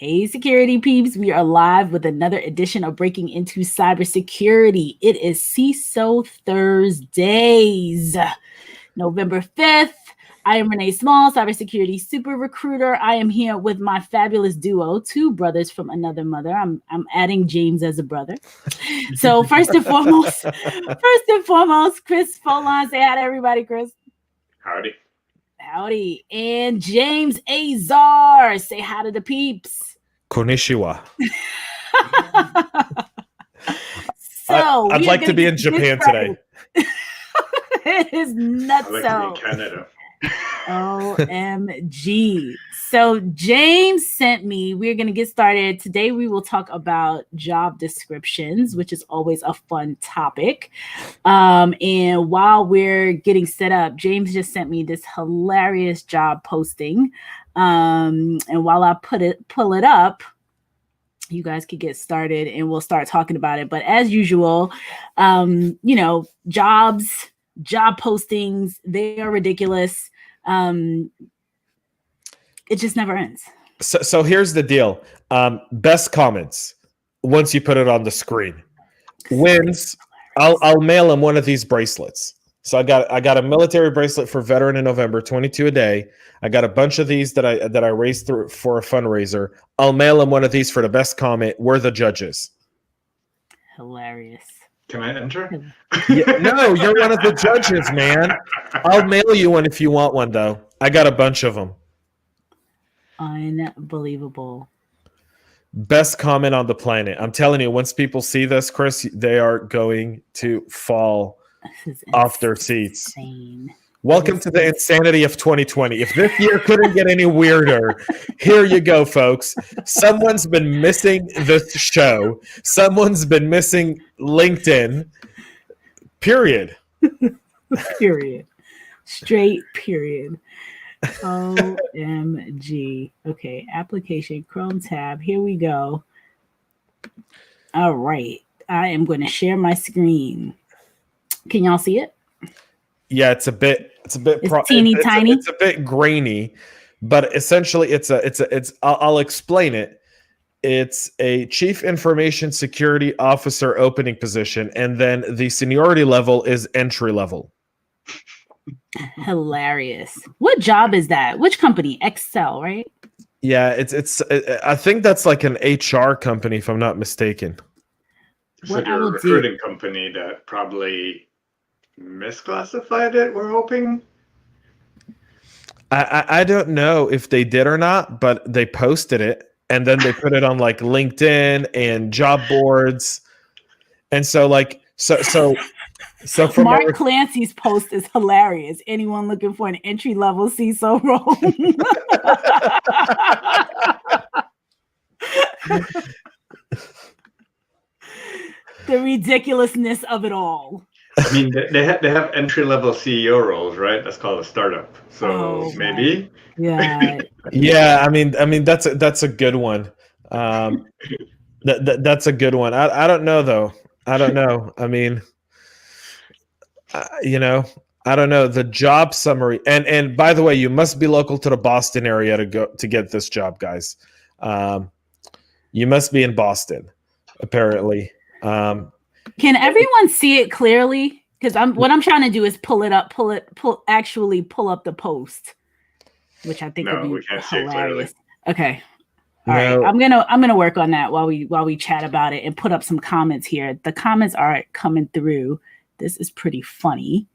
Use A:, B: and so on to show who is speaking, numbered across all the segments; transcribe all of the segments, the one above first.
A: Hey, security peeps. We are live with another edition of Breaking Into Cybersecurity. It is CISO Thursdays, November 5th. I am Renee Small, cybersecurity super recruiter. I am here with my fabulous duo, two brothers from another mother. I'm adding James as a brother. So first and foremost, Chris Foulon. Say hi to everybody, Chris.
B: Howdy.
A: Howdy. And James Azar. Say hi to the peeps.
C: Konnichiwa.
A: So
C: I'd like to be in Japan today.
A: It is nuts.
B: I'd like to be in Canada.
A: OMG. So James sent me, we're going to get started. Today we will talk about job descriptions, which is always a fun topic. And while we're getting set up, James just sent me this hilarious job posting. And while I pull it up, you guys could get started and we'll start talking about it. But as usual, job postings, they are ridiculous. It just never ends.
C: So here's the deal. Best comments once you put it on the screen wins. I'll mail him one of these bracelets. So I got a military bracelet for veteran in November, 22 a day. I got a bunch of these that I raised through for a fundraiser. I'll mail him one of these for the best comment. We're the judges.
A: Hilarious.
B: Can I enter?
C: No, you're one of the judges, man. I'll mail you one if you want one, though. I got a bunch of them.
A: Unbelievable.
C: Best comment on the planet. I'm telling you, once people see this, Chris, they are going to fall off their seats. Welcome to the insanity of 2020. If this year couldn't get any weirder, here you go, folks. Someone's been missing this show. Someone's been missing LinkedIn. Period.
A: Period. Straight period. OMG. Okay, application, Chrome tab. Here we go. All right. I am going to share my screen. Can y'all see it?
C: Yeah, it's
A: teeny tiny.
C: It's a bit grainy, but essentially I'll explain it. It's a chief information security officer opening position, and then the seniority level is entry level.
A: Hilarious. What job is that? Which company? Excel, right?
C: Yeah, it's I think that's like an HR company, if I'm not mistaken.
B: So you're a recruiting company that probably misclassified it, we're hoping.
C: I don't know if they did or not, but they posted it and then they put it on like LinkedIn and job boards. And so from
A: Mark Clancy's post is hilarious. Anyone looking for an entry level CISO role? The ridiculousness of it all.
B: I mean, they have entry-level CEO roles, right? That's called a startup. So maybe.
A: Yeah.
C: Yeah. I mean, that's a good one. That's a good one. I don't know though. I don't know. I mean, I don't know the job summary. And by the way, you must be local to the Boston area to get this job, guys. You must be in Boston, apparently.
A: Can everyone see it clearly? Because what I'm trying to do is pull up the post, which I think would be
B: we can't
A: hilarious.
B: See it clearly.
A: Okay. All right. I'm gonna work on that while we chat about it and put up some comments here. The comments are coming through. This is pretty funny.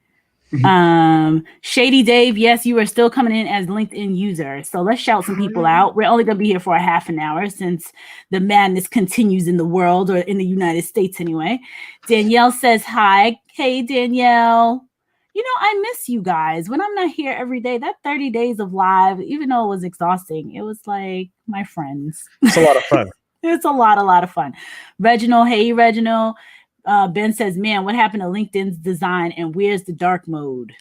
A: Shady Dave, yes, you are still coming in as LinkedIn user. So let's shout some people out. We're only going to be here for a half an hour since the madness continues in the world, or in the United States anyway. Danielle says hi. Hey, Danielle. I miss you guys. When I'm not here every day, that 30 days of live, even though it was exhausting, it was like my friends.
C: It's a lot of fun.
A: It's a lot of fun. Reginald, hey, Reginald. Ben says, man, what happened to LinkedIn's design and where's the dark mode?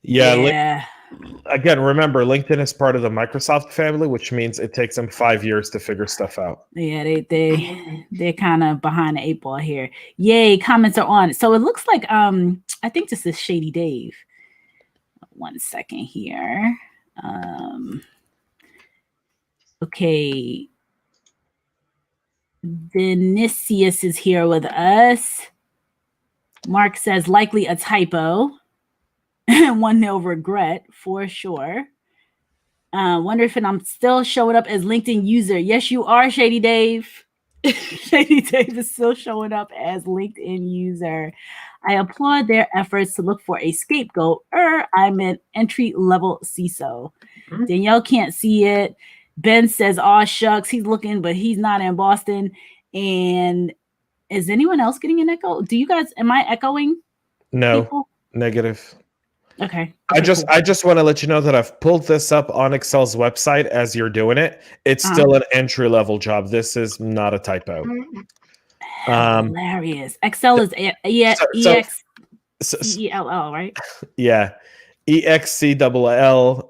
C: Yeah. Again, remember, LinkedIn is part of the Microsoft family, which means it takes them 5 years to figure stuff out.
A: Yeah, they're kind of behind the 8 ball here. Yay, comments are on. So it looks like I think this is Shady Dave. 1 second here. Okay. Vinicius is here with us. Mark says likely a typo. One they'll regret for sure. Wonder if I'm still showing up as LinkedIn user. Yes, you are, Shady Dave. Shady Dave is still showing up as LinkedIn user. I applaud their efforts to look for a scapegoat. I'm an entry-level CISO. Mm-hmm. Danielle can't see it. Ben says, "Aw, shucks, he's looking, but he's not in Boston." And is anyone else getting an echo? Do you guys? Am I echoing?
C: No,
A: people?
C: Negative.
A: Okay.
C: I just want to let you know that I've pulled this up on Excel's website as you're doing it. It's still an entry-level job. This is not a typo.
A: Hilarious. Excel is EXCELL, right?
C: Yeah. EXCELL.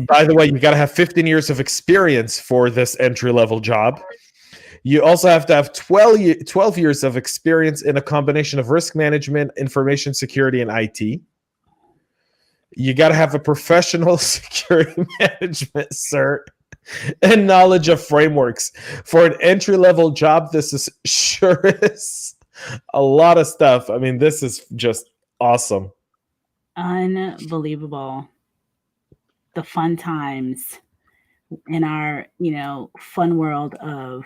C: By the way, you got to have 15 years of experience for this entry-level job. You also have to have 12 years of experience in a combination of risk management, information security, and IT. You got to have a professional security management cert and knowledge of frameworks. For an entry-level job, this is sure is a lot of stuff. I mean, this is just awesome.
A: Unbelievable. The fun times in our, fun world of...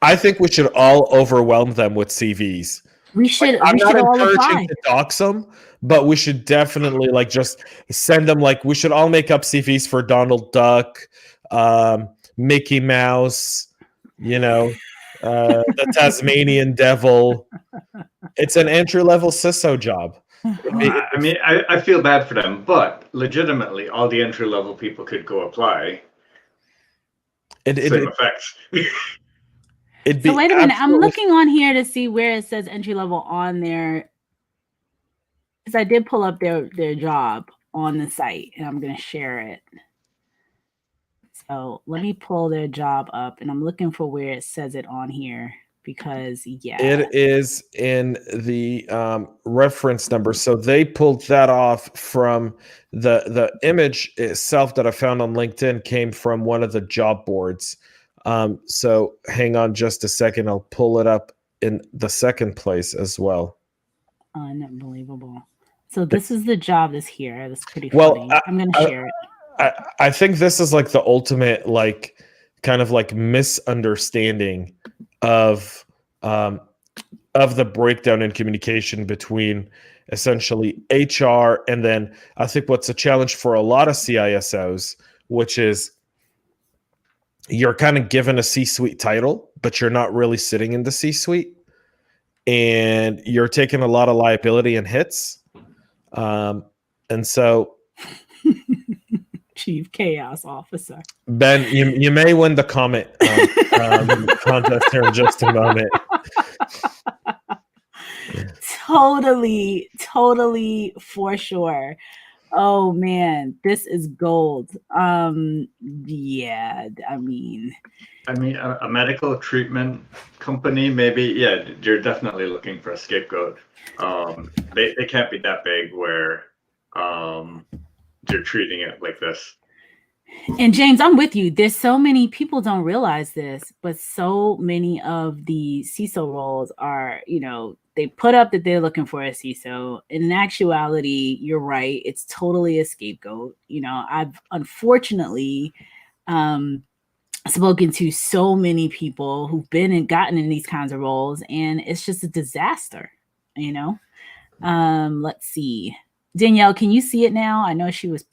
C: I think we should all overwhelm them with CVs.
A: We should.
C: I'm
A: we
C: not
A: should all
C: encouraging
A: apply
C: to dox them, but we should definitely just send them. We should all make up CVs for Donald Duck, Mickey Mouse, the Tasmanian Devil. It's an entry-level CISO job.
B: I feel bad for them, but legitimately, all the entry-level people could go apply. Same effects.
A: So wait a minute. I'm looking on here to see where it says entry level on there, because I did pull up their job on the site, and I'm going to share it. So let me pull their job up, and I'm looking for where it says it on here, because
C: it is in the reference number. So they pulled that off from the image itself that I found on LinkedIn came from one of the job boards. So hang on just a second. I'll pull it up in the second place as well.
A: Unbelievable. So this is the job that's here. That's pretty funny. I'm going to share it.
C: I think this is the ultimate, kind of misunderstanding of the breakdown in communication between essentially HR and then I think what's a challenge for a lot of CISOs, which is you're kind of given a C-suite title, but you're not really sitting in the C-suite, and you're taking a lot of liability and hits. And so
A: Chief Chaos Officer.
C: Ben, you may win the comment contest here in just a moment.
A: Totally, for sure. Oh man, this is gold. Yeah, I mean,
B: a medical treatment company, maybe, yeah, you're definitely looking for a scapegoat. They can't be that big where you're treating it like this.
A: And James, I'm with you. There's so many people don't realize this, but so many of the CISO roles are, they put up that they're looking for a CISO. In actuality, you're right. It's totally a scapegoat. I've unfortunately spoken to so many people who've been and gotten in these kinds of roles, and it's just a disaster, Let's see. Danielle, can you see it now? I know she was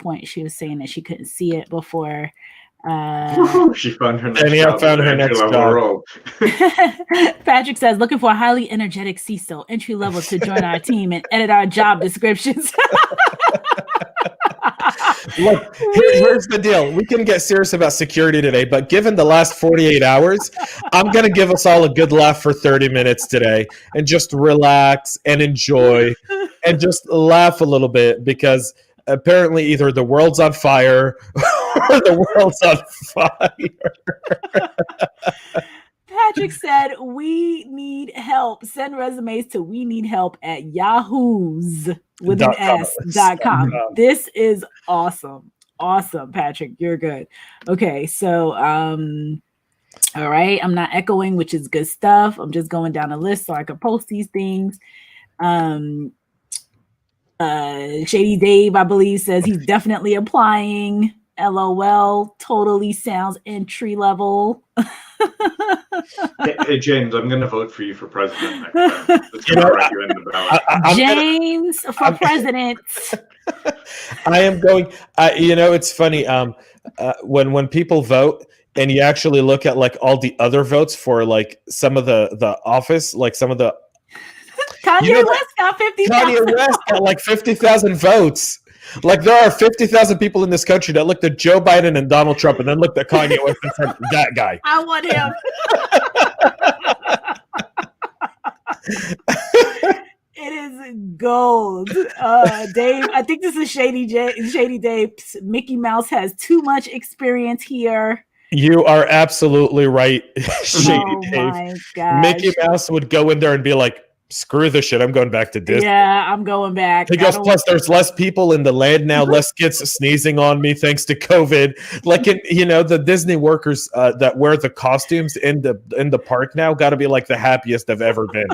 A: saying that she couldn't see it before.
B: She found her next job.
A: Patrick says, looking for a highly energetic CISO entry level to join our team and edit our job descriptions.
C: Look, here's the deal. We can get serious about security today, but given the last 48 hours, I'm going to give us all a good laugh for 30 minutes today and just relax and enjoy and just laugh a little bit, because apparently either the world's on fire or the world's on fire.
A: Patrick said, we need help. Send resumes to we need help at yahoos with an S.com. This is awesome. awesome, Patrick. You're good. Okay, so all right, I'm not echoing, which is good stuff. I'm just going down a list so I can post these things. Shady Dave, I believe, says he's definitely applying. LOL, totally sounds entry level.
B: Hey, James, I'm going to vote for you for president next time. It's going to write you in the ballot.
A: James for president.
C: I am going. It's funny. When people vote, and you actually look at like all the other votes for like some of the office, like some of the
A: Kanye West got 50,000.
C: Kanye West got like 50,000 votes. Like there are 50,000 people in this country that looked at Joe Biden and Donald Trump and then looked at Kanye West and said, that guy.
A: I want him. It is gold. Dave, I think this is Shady Dave. Mickey Mouse has too much experience here.
C: You are absolutely right, Shady Dave.
A: My gosh.
C: Mickey Mouse would go in there and be like, screw this shit, I'm going back to Disney.
A: Yeah, I'm going back.
C: He goes, plus there's less people in the land now, less kids sneezing on me thanks to COVID. Like, the Disney workers that wear the costumes in the park now got to be like the happiest they've ever been.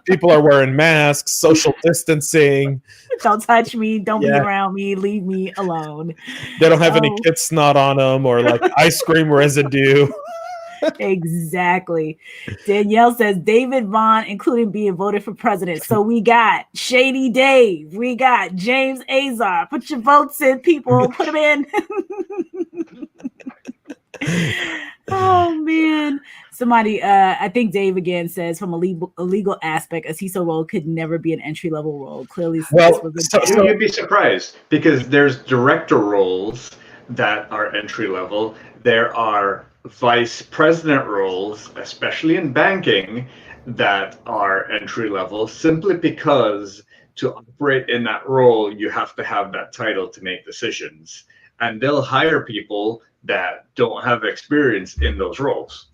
C: People are wearing masks, social distancing.
A: Don't touch me. Don't be around me. Leave me alone.
C: They don't have any kid snot on them or like ice cream residue.
A: Exactly. Danielle says David Vaughn, including being voted for president. So we got Shady Dave. We got James Azar. Put your votes in, people. Put them in. Oh, man. Somebody, I think Dave again says from a legal aspect, a CISO role could never be an entry-level role. Clearly,
B: you'd be surprised because there's director roles that are entry-level. There are vice president roles, especially in banking, that are entry level simply because to operate in that role, you have to have that title to make decisions. And they'll hire people that don't have experience in those roles.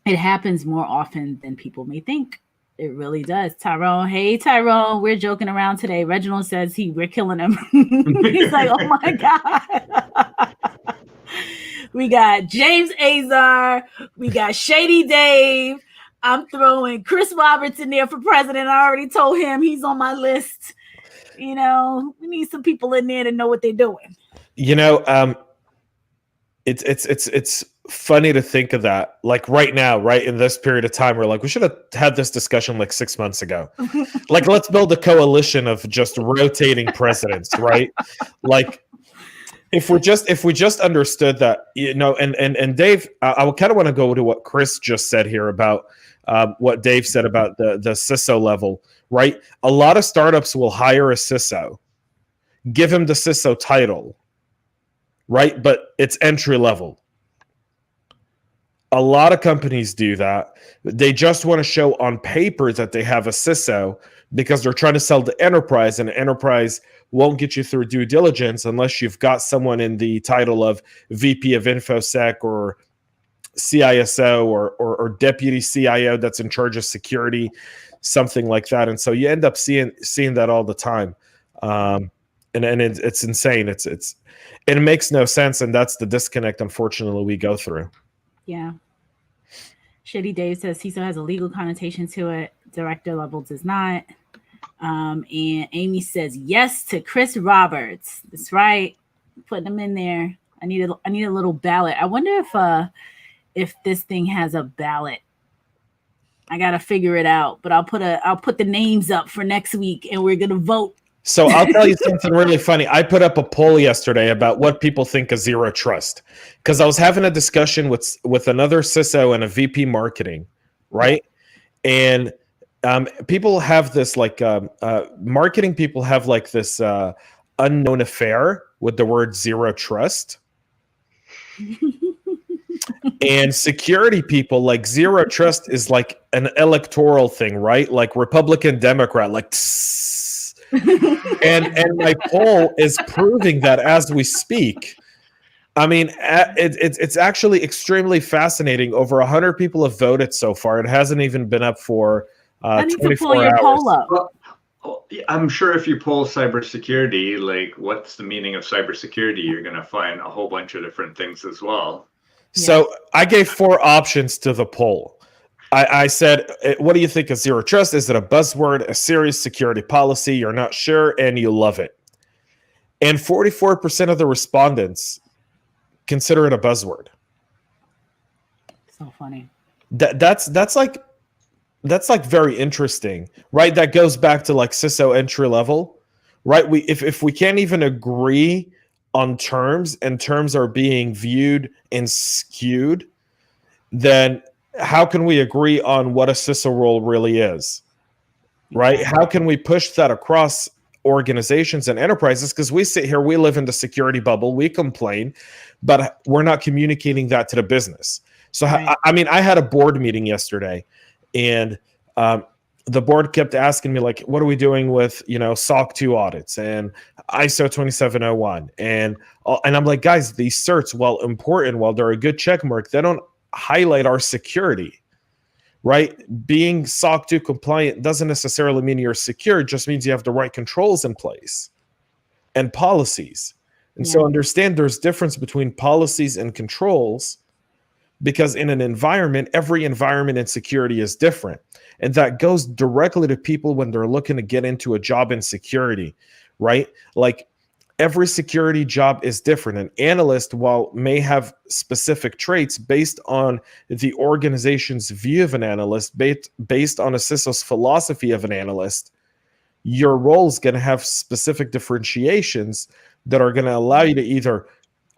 A: It happens more often than people may think. It really does. Tyrone, hey, Tyrone, we're joking around today. Reginald says we're killing him. He's like, oh my God. We got James Azar. We got Shady Dave. I'm throwing Chris Roberts in there for president. I already told him he's on my list. We need some people in there to know what they're doing.
C: It's funny to think of that. Like right now, right in this period of time, we're like, we should have had this discussion like 6 months ago. Like, let's build a coalition of just rotating presidents, right? Like, If we just understood that, and Dave, I kind of want to go to what Chris just said here about what Dave said about the CISO level, right? A lot of startups will hire a CISO, give him the CISO title, right? But it's entry level. A lot of companies do that. They just want to show on paper that they have a CISO because they're trying to sell to enterprise, and enterprise won't get you through due diligence unless you've got someone in the title of VP of InfoSec or CISO or deputy CIO that's in charge of security, something like that. And so you end up seeing that all the time. And it's insane. It makes no sense. And that's the disconnect, unfortunately, we go through.
A: Yeah. Shady Dave says CISO has a legal connotation to it. Director level does not. And Amy says yes to Chris Roberts. That's right. Putting him in there. I need a little ballot. I wonder if this thing has a ballot. I gotta figure it out. But I'll put the names up for next week, and we're gonna vote.
C: So I'll tell you something really funny. I put up a poll yesterday about what people think of zero trust, because I was having a discussion with another CISO and a VP marketing, right? And people have this marketing people have like this unknown affair with the word zero trust. And security people, like, zero trust is like an electoral thing, right? Like Republican, Democrat, like and my poll is proving that as we speak. I mean, it's actually extremely fascinating. Over 100 people have voted so far. It hasn't even been up for 24 hours.
A: Poll up.
B: I'm sure if you pull cybersecurity, like what's the meaning of cybersecurity, you're going to find a whole bunch of different things as well.
C: So I gave 4 options to the poll. I said, what do you think of zero trust? Is it a buzzword, a serious security policy? You're not sure, and you love it. And 44% of the respondents consider it a buzzword.
A: So funny.
C: That's like very interesting, right? That goes back to like CISO entry level, right? If we can't even agree on terms, and terms are being viewed and skewed, then how can we agree on what a CISO role really is, right? How can we push that across organizations and enterprises? Because we sit here, we live in the security bubble, we complain, but we're not communicating that to the business. So, right. I mean, I had a board meeting yesterday, and the board kept asking me, like, what are we doing with, SOC 2 audits and ISO 27001? And I'm like, guys, these certs, while important, while they're a good check mark, they don't highlight our security, right? Being SOC 2 compliant doesn't necessarily mean you're secure. It just means you have the right controls in place and policies. And so understand there's difference between policies and controls, because in an environment, every environment in security is different. And that goes directly to people when they're looking to get into a job in security, right? Like, every security job is different. An analyst, while may have specific traits based on the organization's view of an analyst, based on a CISO's philosophy of an analyst, your role is going to have specific differentiations that are going to allow you to either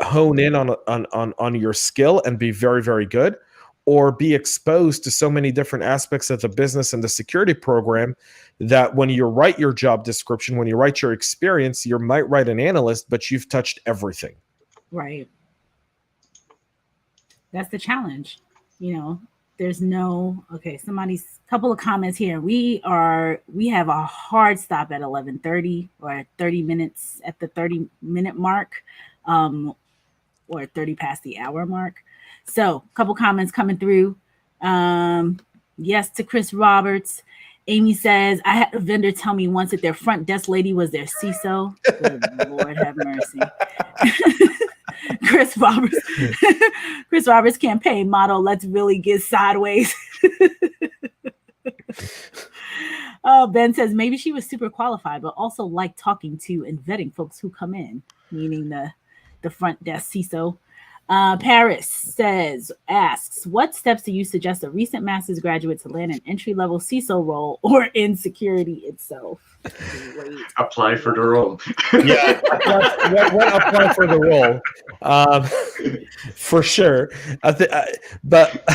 C: hone in on your skill and be very, very good, or be exposed to so many different aspects of the business and the security program that when you write your job description, when you write your experience, you might write an analyst, but you've touched everything.
A: Right. That's the challenge. There's somebody's couple of comments here. We have a hard stop at 11:30, or 30 minutes at the 30-minute mark, or 30 past the hour mark. So a couple comments coming through. Yes to Chris Roberts. Amy says, I had a vendor tell me once that their front desk lady was their CISO. Good Lord have mercy. Chris Roberts campaign motto, let's really get sideways. Ben says, maybe she was super qualified, but also liked talking to and vetting folks who come in, meaning the front desk CISO. Paris asks, what steps do you suggest a recent master's graduate to land an entry-level CISO role or in security itself?
B: Apply for the role.
C: Yeah, apply for the role, for sure. But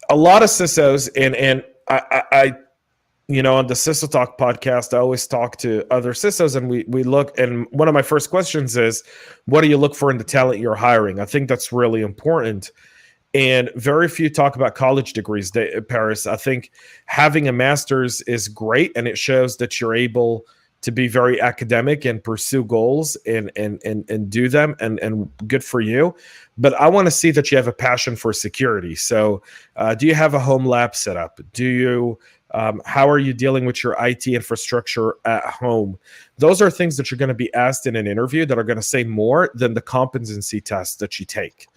C: a lot of CISOs, and I on the CISO Talk podcast, I always talk to other CISOs, and we look, and one of my first questions is, what do you look for in the talent you're hiring? I think that's really important. And very few talk about college degrees, Paris. I think having a master's is great, and it shows that you're able to be very academic and pursue goals and do them, and good for you. But I want to see that you have a passion for security. So do you have a home lab set up? Do you how are you dealing with your IT infrastructure at home? Those are things that you're going to be asked in an interview that are going to say more than the competency tests that you take.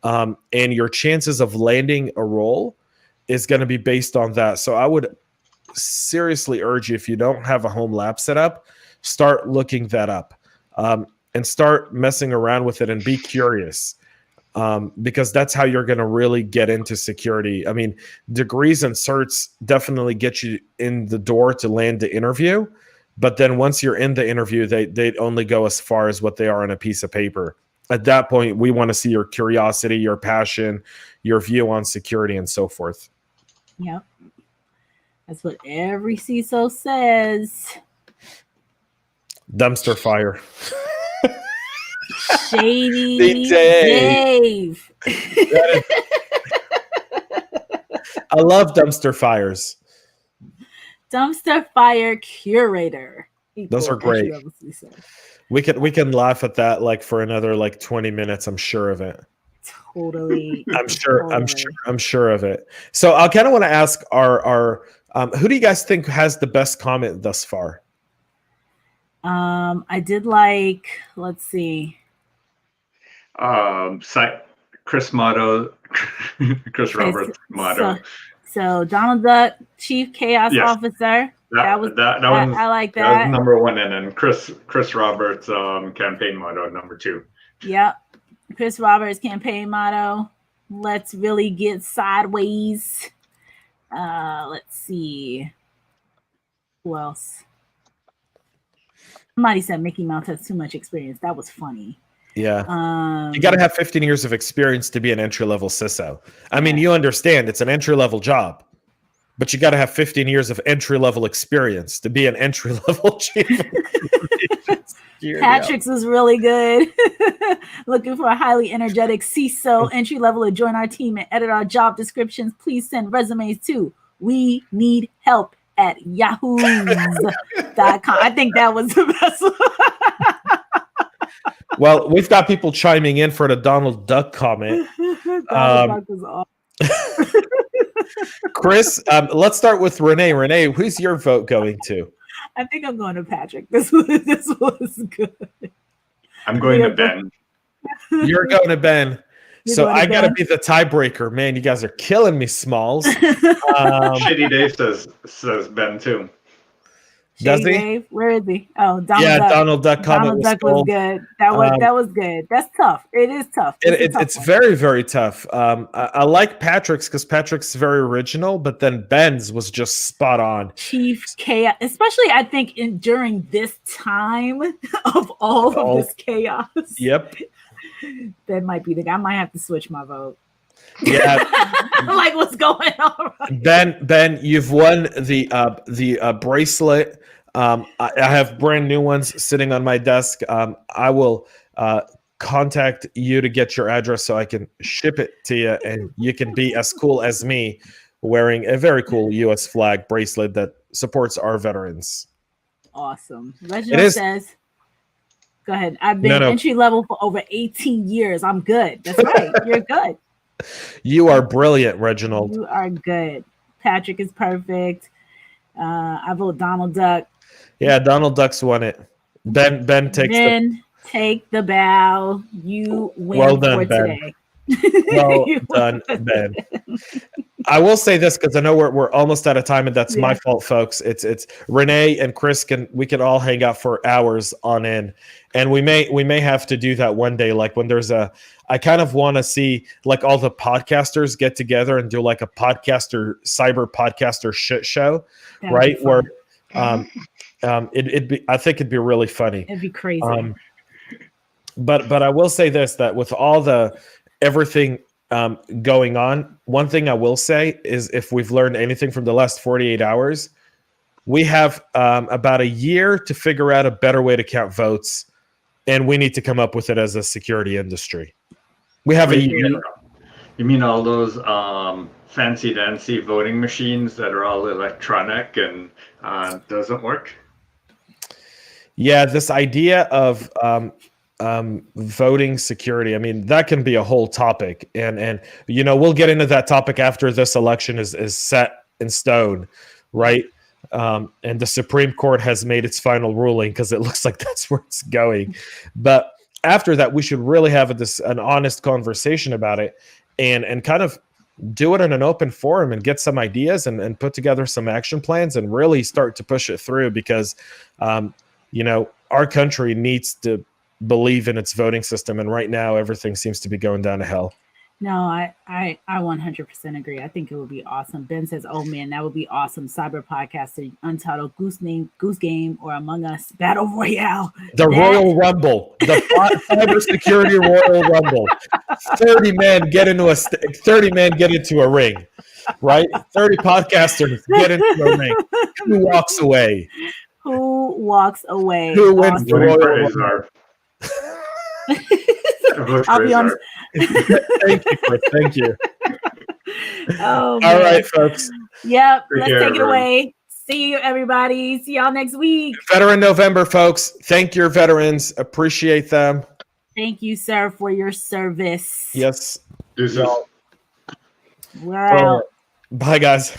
C: And your chances of landing a role is going to be based on that. So I would seriously urge you, if you don't have a home lab set up, start looking that up, and start messing around with it and be curious. Because that's how you're going to really get into security. I mean, degrees and certs definitely get you in the door to land the interview. But then once you're in the interview, they only go as far as what they are on a piece of paper. At that point, we want to see your curiosity, your passion, your view on security, and so forth.
A: Yep. That's what every CISO says.
C: Dumpster fire.
A: Shady Dave.
C: I love dumpster fires.
A: Dumpster fire curator.
C: Those are great. We can laugh at that like for another 20 minutes. I'm sure of it.
A: Totally.
C: I'm sure of it. So I kind of want to ask our who do you guys think has the best comment thus far?
A: I did like, let's see.
B: Chris Motto, Chris Roberts Motto.
A: So Donald Duck, Chief Chaos Officer. That one. I like that.
B: That was number one, and then Chris Roberts campaign motto number 2.
A: Yep. Chris Roberts campaign motto. Let's really get sideways. Let's see. Who else? Somebody said Mickey Mouse has too much experience. That was funny.
C: Yeah. You got to have 15 years of experience to be an entry-level CISO. I mean, you understand it's an entry-level job, but you got to have 15 years of entry-level experience to be an entry-level chief.
A: Patrick's was really good. Looking for a highly energetic CISO entry-level to join our team and edit our job descriptions. Please send resumes to we need help at yahoo.com. I think that was the best one.
C: Well, we've got people chiming in for the Donald Duck comment.
A: Donald Duck was awesome.
C: Chris, let's start with Renee. Renee, who's your vote going to?
A: I think I'm going to Patrick. This was good.
B: I'm going to Ben.
C: You're going to Ben. So I got to be the tiebreaker. Man, you guys are killing me, Smalls.
B: Shitty Dave says Ben too.
C: Does he?
A: Dave? Where is he? Oh, Donald Duck.
C: Donald Duck comment
A: Donald Duck was good. That was good. That's tough. It is tough.
C: It's very, very tough. I like Patrick's because Patrick's very original, but then Ben's was just spot on.
A: Chief Chaos, especially I think during this time of all of this chaos.
C: Yep.
A: That might be the guy. I might have to switch my vote.
C: Yeah.
A: Like what's going on? Right?
C: Ben, you've won the bracelet. I have brand new ones sitting on my desk. I will contact you to get your address so I can ship it to you, and you can be as cool as me wearing a very cool U.S. flag bracelet that supports our veterans.
A: Awesome. Reginald says, go ahead. I've been entry level for over 18 years. I'm good. That's right. You're good.
C: You are brilliant, Reginald.
A: You are good. Patrick is perfect. I vote Donald Duck.
C: Yeah, Donald Duck's won it. Ben
A: take the bow. You win
C: well done,
A: for
C: Ben.
A: today.
C: Well done, Ben. I will say this because I know we're almost out of time, and that's my fault, folks. It's Renee and Chris we can all hang out for hours on end, and we may have to do that one day. Like when there's I kind of want to see like all the podcasters get together and do like a cyber podcaster shit show, right? Where it'd be, I think it'd be really funny.
A: It'd be crazy.
C: But I will say this, that with all everything going on, one thing I will say is if we've learned anything from the last 48 hours, we have about a year to figure out a better way to count votes, and we need to come up with it as a security industry. We have a year.
B: You mean all those fancy dancy voting machines that are all electronic and doesn't work?
C: Yeah, this idea of voting security, I mean, that can be a whole topic, and we'll get into that topic after this election is set in stone, right? And the Supreme Court has made its final ruling because it looks like that's where it's going. But after that, we should really have an honest conversation about it and kind of do it in an open forum and get some ideas and put together some action plans and really start to push it through because, our country needs to believe in its voting system. And right now, everything seems to be going down to hell.
A: No, I 100% agree. I think it would be awesome. Ben says, "Oh man, that would be awesome." Cyber podcaster, Untitled, Goose Game, or Among Us Battle Royale.
C: Royal Rumble, the cybersecurity Royal Rumble. 30 men get into a ring, right? 30 podcasters get into a ring. Who walks away?
A: Who walks away?
C: Who wins the Royal Rumble?
A: I'll be honest.
C: Thank you, Chris. Thank you.
A: Oh,
C: all right, folks.
A: Yep. Let's take it away. See you, everybody. See y'all next week.
C: Veteran November, folks. Thank your veterans. Appreciate them.
A: Thank you, sir, for your service.
C: Yes.
B: Deuces.
A: We're out.
C: Bye, guys.